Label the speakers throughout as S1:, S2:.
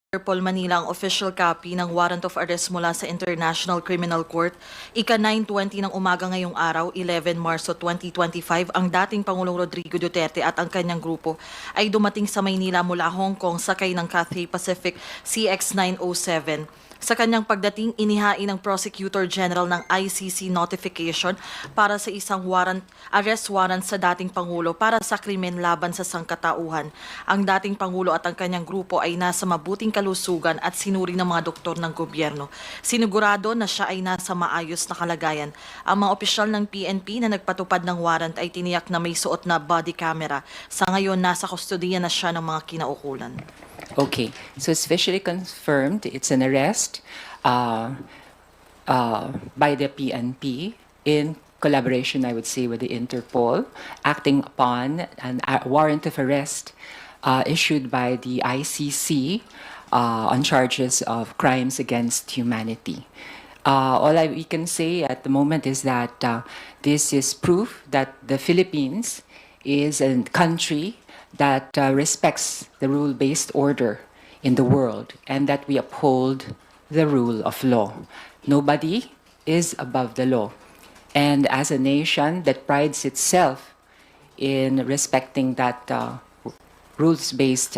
S1: Interpol Manila ang official copy ng warrant of arrest mula sa International Criminal Court. Ika-9:20 ng umaga ngayong araw, 11 Marso 2025, ang dating Pangulong Rodrigo Duterte at ang kanyang grupo ay dumating sa Maynila mula Hong Kong sakay ng Cathay Pacific CX-907. Sa kanyang pagdating, inihain ng Prosecutor General ng ICC notification para sa isang arrest warrant sa dating Pangulo para sa krimen laban sa sangkatauhan. Ang dating Pangulo at ang kanyang grupo ay nasa mabuting kalusugan at sinuri ng mga doktor ng gobyerno. Sinigurado na siya ay nasa maayos na kalagayan. Ang mga opisyal ng PNP na nagpatupad ng warrant ay tiniyak na may suot na body camera. Sa ngayon, nasa kustodiya na siya ng mga kinaukulan.
S2: Okay, so it's officially confirmed. It's an arrest by the PNP in collaboration, I would say, with the Interpol, acting upon a warrant of arrest issued by the ICC on charges of crimes against humanity. We can say at the moment is that this is proof that the Philippines is a country that respects the rule-based order in the world and that we uphold the rule of law. Nobody is above the law. And as a nation that prides itself in respecting that rules-based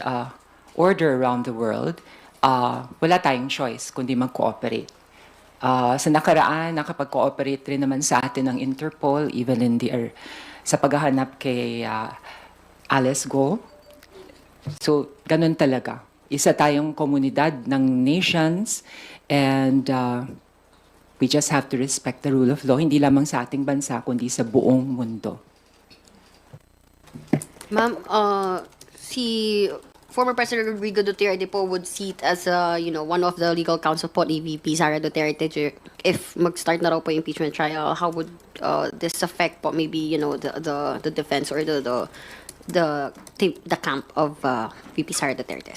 S2: order around the world, wala tayong choice kundi mag-cooperate. Sa nakaraan, nakapag-cooperate rin naman sa atin ng Interpol, even in sa paghahanap kay Alice Go. So, ganun talaga. Isa tayong komunidad ng nations and we just have to respect the rule of law, hindi lamang sa ating bansa, kundi sa buong mundo.
S3: Ma'am, si former President Rodrigo Duterte po would seat as one of the legal counsel po ni VP Sara Duterte if mag-start na raw po yung impeachment trial. How would this affect po maybe the defense or the camp of VP Sara Duterte?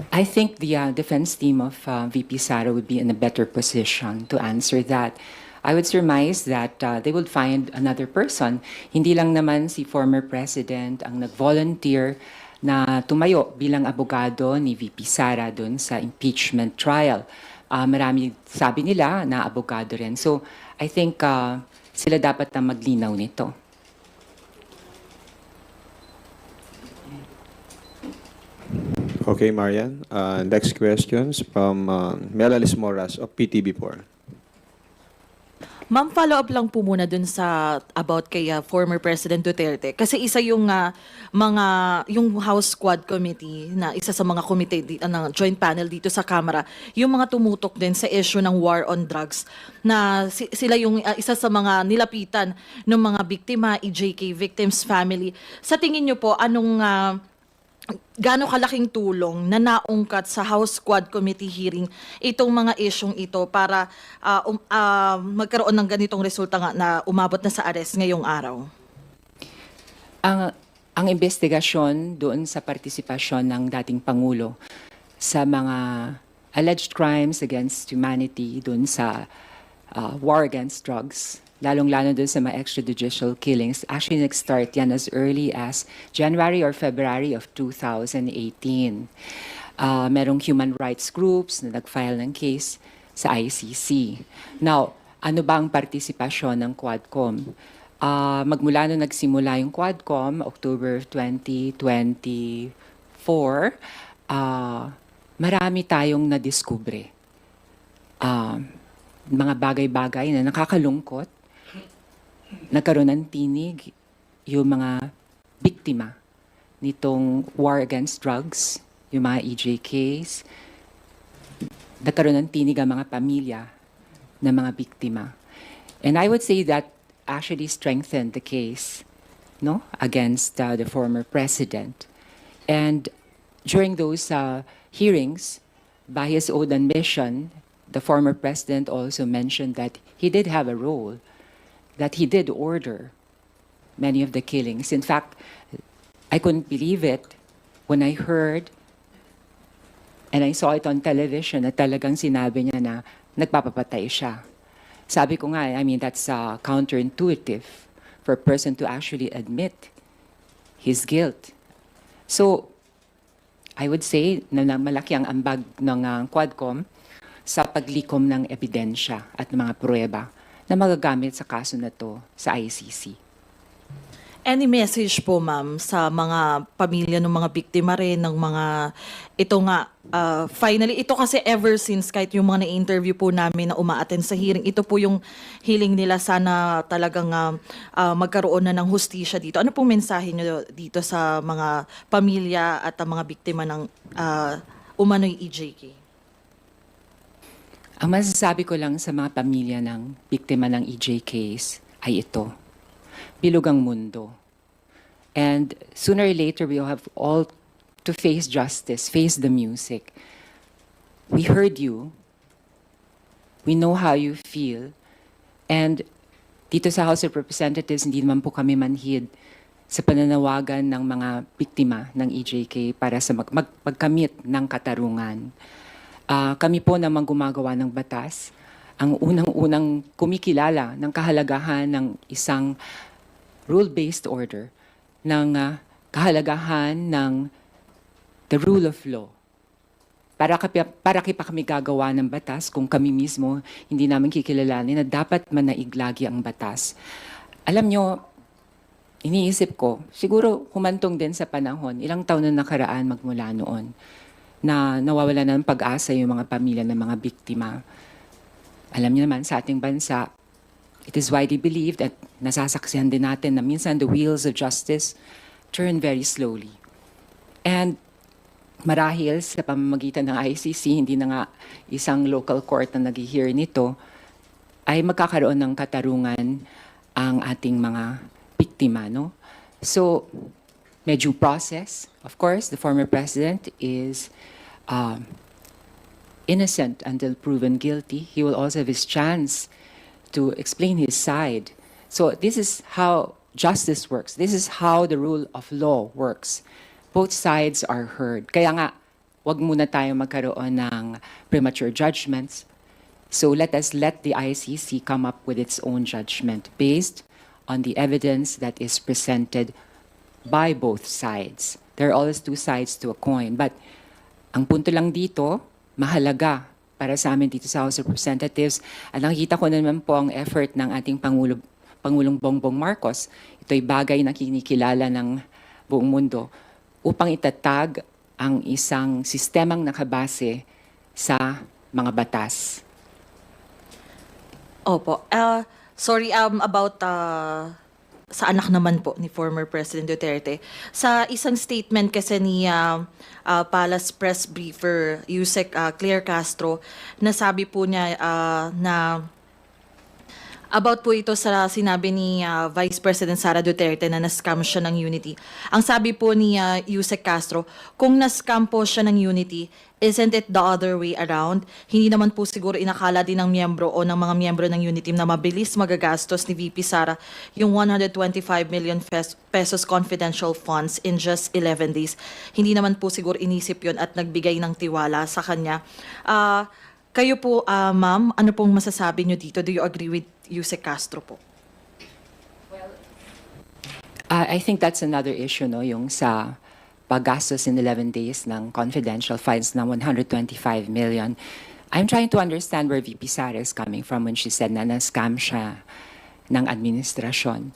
S2: I think the defense team of VP Sara would be in a better position to answer that. I would surmise that they would find another person. Hindi lang naman si former president ang nag-volunteer na tumayo bilang abogado ni VP Sara dun sa impeachment trial. Marami sabi nila na abogado rin. So I think sila dapat na maglinaw nito.
S4: Okay, Marian. Next questions from Melalis Moras of PTV4.
S1: Ma'am, follow-up lang po muna dun sa about kay former President Duterte. Kasi isa yung yung House Squad Committee na isa sa mga committee ng joint panel dito sa Kamara, yung mga tumutok din sa issue ng war on drugs na sila yung isa sa mga nilapitan ng mga biktima, EJK victims family. Sa tingin niyo po, gaano kalaking tulong na naungkat sa House Squad Committee hearing itong mga isyong ito para magkaroon ng ganitong resulta nga na umabot na sa arrest ngayong araw?
S2: Ang investigasyon doon sa partisipasyon ng dating Pangulo sa mga alleged crimes against humanity doon sa war against drugs, lalong-lalo doon sa mga extrajudicial killings, actually nag-start yan as early as January or February of 2018. Merong human rights groups na nag-file ng case sa ICC. Now, ano ba ang partisipasyon ng Quadcom? Magmula nung nagsimula yung Quadcom, October 2024, marami tayong nadiskubre. Mga bagay-bagay na nakakalungkot, nagkaroon ng tinig yung mga biktima nitong war against drugs, yung mga EJKs, nagkaroon ng tinig ang mga pamilya ng mga biktima. And I would say that actually strengthened the case against the former president. And during those hearings, by his own admission, the former president also mentioned that he did have a role, that he did order many of the killings. In fact, I couldn't believe it when I heard and I saw it on television na talagang sinabi niya na nagpapapatay siya. Sabi ko nga, I mean, that's counterintuitive for a person to actually admit his guilt. So, I would say na malaki ang ambag ng Quadcom sa paglikom ng ebidensya at ng mga pruweba na magagamit sa kaso na to sa ICC.
S1: Any message po, ma'am, sa mga pamilya ng mga biktima rin ng mga ito nga finally ito kasi ever since kahit yung mga na-interview po namin na umaattend sa hearing, ito po yung hiling nila, sana talagang magkaroon na ng hustisya dito. Ano pong mensahe niyo dito sa mga pamilya at ang mga biktima ng umano'y EJK?
S2: Ang masasabi ko lang sa mga pamilya ng biktima ng EJKs ay ito. Bilog ang mundo. And sooner or later, we will have all to face justice, face the music. We heard you. We know how you feel. And dito sa House of Representatives, hindi naman po kami manhid sa pananawagan ng mga biktima ng EJK para sa magkamit ng katarungan. Kami po naman gumagawa ng batas. Ang unang-unang kumikilala ng kahalagahan ng isang rule-based order, ng kahalagahan ng the rule of law. Para pa kami gagawa ng batas kung kami mismo hindi namin kikilalanin na dapat manaiglagi ang batas. Alam nyo, iniisip ko, siguro humantong din sa panahon, ilang taon na nakaraan magmula noon, na nawawala na ng pag-asa yung mga pamilya ng mga biktima. Alam niyo naman, sa ating bansa, it is widely believed at nasasaksihan din natin na minsan the wheels of justice turn very slowly. And marahil sa pamamagitan ng ICC, hindi na nga isang local court na nag-hear nito, ay magkakaroon ng katarungan ang ating mga biktima, no? So, may due process. Of course, the former president is innocent until proven guilty. He will also have his chance to explain his side. So this is how justice works. This is how the rule of law works. Both sides are heard. Kaya nga, wag muna tayo magkaroon ng premature judgments. So let us let the ICC come up with its own judgment based on the evidence that is presented by both sides. There are always two sides to a coin. But ang punto lang dito, mahalaga para sa amin dito sa House of Representatives. At nakikita ko naman po ang effort ng ating Pangulong Bongbong Marcos. Ito'y bagay na kinikilala ng buong mundo upang itatag ang isang sistemang nakabase sa mga batas.
S1: Opo. Sorry about sa anak naman po ni former President Duterte. Sa isang statement kasi ni Palace Press Briefer Yusek Claire Castro, nasabi po niya na about po ito sa sinabi ni Vice President Sara Duterte na na-scam siya ng Unity. Ang sabi po ni Yusek Castro, kung na-scam po siya ng Unity, isn't it the other way around? Hindi naman po siguro inakala din ng miyembro o ng mga miyembro ng Unity na mabilis magagastos ni VP Sara yung 125 million pesos confidential funds in just 11 days. Hindi naman po siguro inisip yon at nagbigay ng tiwala sa kanya. Kayo po, ma'am, ano pong masasabi nyo dito? Do you agree with Yusek Castro po?
S2: I think that's another issue, no, yung sa paggastos in 11 days ng confidential funds ng 125 million. I'm trying to understand where VP Sara is coming from when she said na na-scam siya ng administrasyon.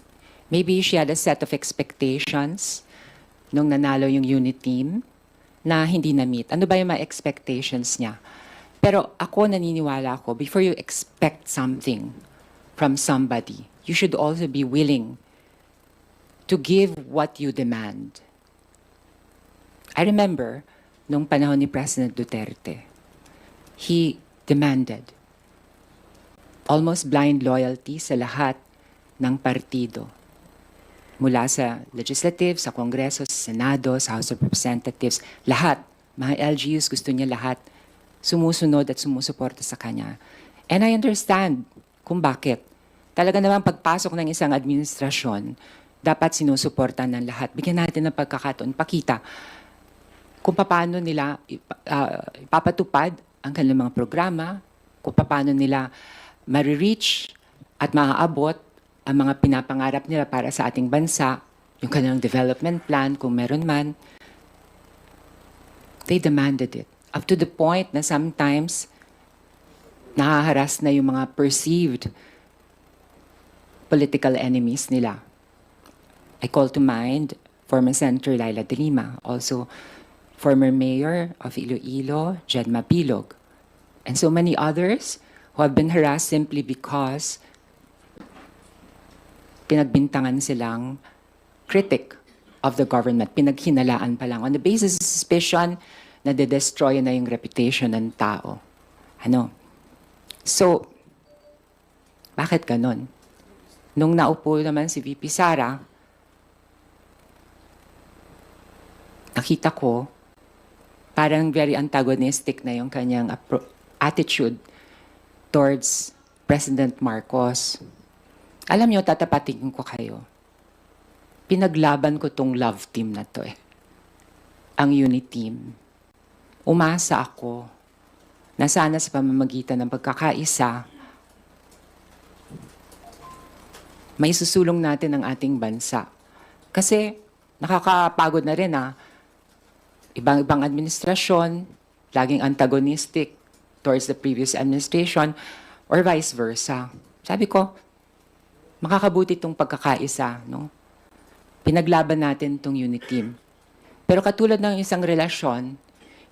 S2: Maybe she had a set of expectations nung nanalo yung unit team na hindi na-meet. Ano ba yung mga expectations niya? Pero ako naniniwala ako, before you expect something from somebody, you should also be willing to give what you demand. I remember, nung panahon ni President Duterte, he demanded almost blind loyalty sa lahat ng partido. Mula sa legislative, sa Kongreso, sa Senado, sa House of Representatives, lahat, mga LGUs, gusto niya lahat sumusunod at sumusuporta sa kanya. And I understand kung bakit. Talaga naman pagpasok ng isang administrasyon, dapat sinusuportan ng lahat. Bigyan natin ng pagkakataon, pakita kung paano nila ipapatupad ang kanilang mga programa, kung paano nila ma-reach at maaabot ang mga pinapangarap nila para sa ating bansa, yung kanilang development plan, kung meron man. They demanded it. Up to the point na sometimes nahaharas na yung mga perceived political enemies nila. I call to mind former Senator Laila de Lima, also former Mayor of Iloilo, Jed Mapilog, and so many others who have been harassed simply because pinagbintangan silang critic of the government, pinaghinalaan pa lang on the basis of suspicion na de-destroy na yung reputation ng tao. Ano? So, bakit ganon? Nung naupo naman si VP Sara, nakita ko parang very antagonistic na yung kanyang attitude towards President Marcos. Alam niyo, tatapatin ko kayo. Pinaglaban ko tong love team na to eh. Ang unit team. Umasa ako na sana sa pamamagitan ng pagkakaisa, may susulong natin ang ating bansa. Kasi nakakapagod na rin ibang-ibang administrasyon, laging antagonistic towards the previous administration, or vice versa. Sabi ko, makakabuti itong pagkakaisa, no? Pinaglaban natin itong unit team. Pero katulad ng isang relasyon,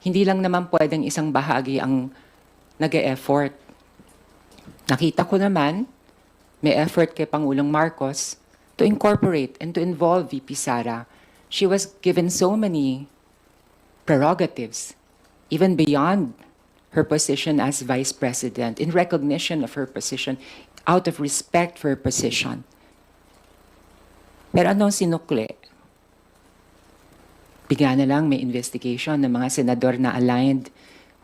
S2: hindi lang naman pwedeng isang bahagi ang nag-e-effort. Nakita ko naman, may effort kay Pangulong Marcos to incorporate and to involve VP Sara. She was given so many prerogatives, even beyond her position as Vice President, in recognition of her position, out of respect for her position. Pero anong sinukli? Bigla na lang may investigation ng mga senador na aligned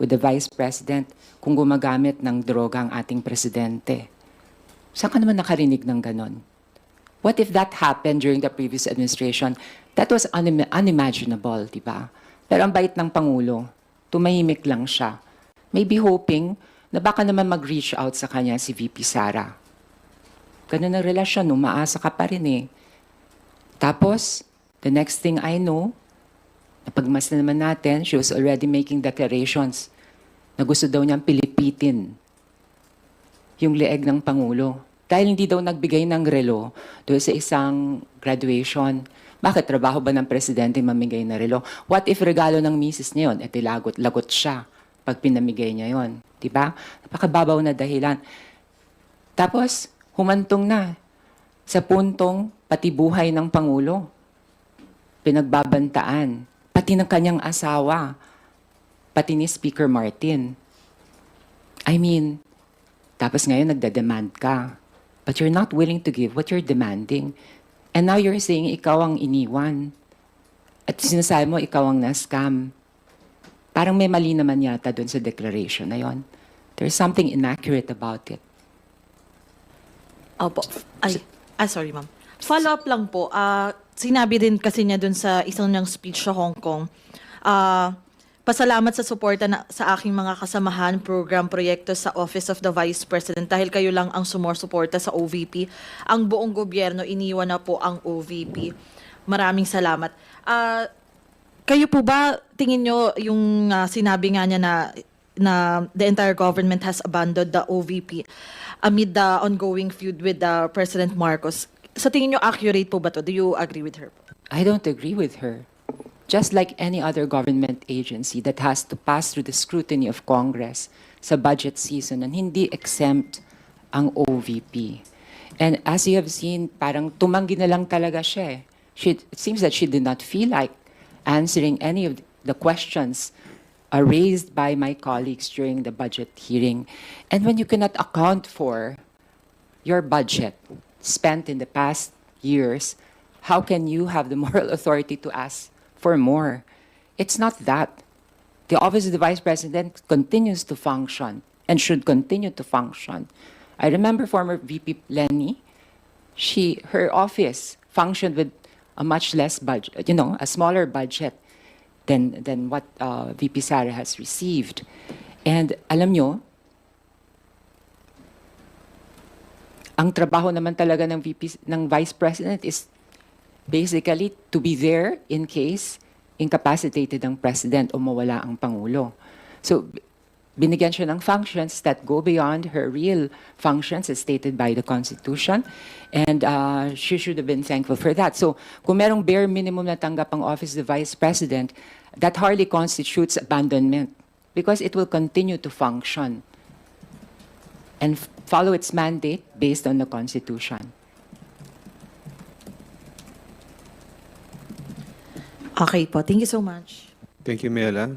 S2: with the Vice President kung gumagamit ng droga ang ating presidente. Saan ka naman nakarinig ng ganon? What if that happened during the previous administration? That was unimaginable, di ba? Pero ang bait ng Pangulo, tumahimik lang siya. Maybe hoping na baka naman mag-reach out sa kanya si VP Sara. Ganun ang relasyon, umaasa ka pa rin eh. Tapos, the next thing I know, napagmas na naman natin, she was already making declarations na gusto daw niyang pilipitin yung leeg ng Pangulo. Dahil hindi daw nagbigay ng relo doon sa isang graduation. Bakit trabaho ba ng presidente mamigay na relo? What if regalo ng misis niya yun? Lagot siya pag pinamigay niya yon, di ba? Napakababaw na dahilan. Tapos, humantong na sa puntong pati buhay ng Pangulo. Pinagbabantaan. Pati ng kanyang asawa. Pati ni Speaker Martin. I mean, tapos ngayon nagda-demand ka. But you're not willing to give what you're demanding. And now you're saying ikaw ang iniwan. At sinasabi mo ikaw ang na-scam. Parang may mali naman yata doon sa declaration na yon. There's something inaccurate about it.
S1: Opo. Sorry ma'am. Follow-up lang po. Sinabi din kasi niya dun sa isang niyang speech sa Hong Kong, pasalamat sa suporta sa aking mga kasamahan, program, proyekto sa Office of the Vice President dahil kayo lang ang sumusuporta sa OVP. Ang buong gobyerno, iniwan na po ang OVP. Maraming salamat. Kayo po ba, tingin nyo yung sinabi nga niya na the entire government has abandoned the OVP amid the ongoing feud with President Marcos? Sa tingin nyo, accurate po ba to? Do you agree with her?
S2: I don't agree with her. Just like any other government agency that has to pass through the scrutiny of Congress sa budget season and hindi exempt ang OVP. And as you have seen, parang tumanggi na lang talaga siya. It seems that she did not feel like answering any of the questions raised by my colleagues during the budget hearing. And when you cannot account for your budget spent in the past years, how can you have the moral authority to ask for more? It's not that. The Office of the Vice President continues to function and should continue to function. I remember former VP Lenny, her office functioned with a much less budget, a smaller budget than what VP Sara has received. And alam nyo, ang trabaho naman talaga ng Vice President is basically to be there in case incapacitated ang President o mawala ang Pangulo. So, binigyan siya ng functions that go beyond her real functions as stated by the Constitution. And she should have been thankful for that. So, kung merong bare minimum na tanggap ang Office of the Vice President, that hardly constitutes abandonment because it will continue to function and follow its mandate based on the Constitution.
S1: Okay po. Thank you so much.
S4: Thank you, Mela.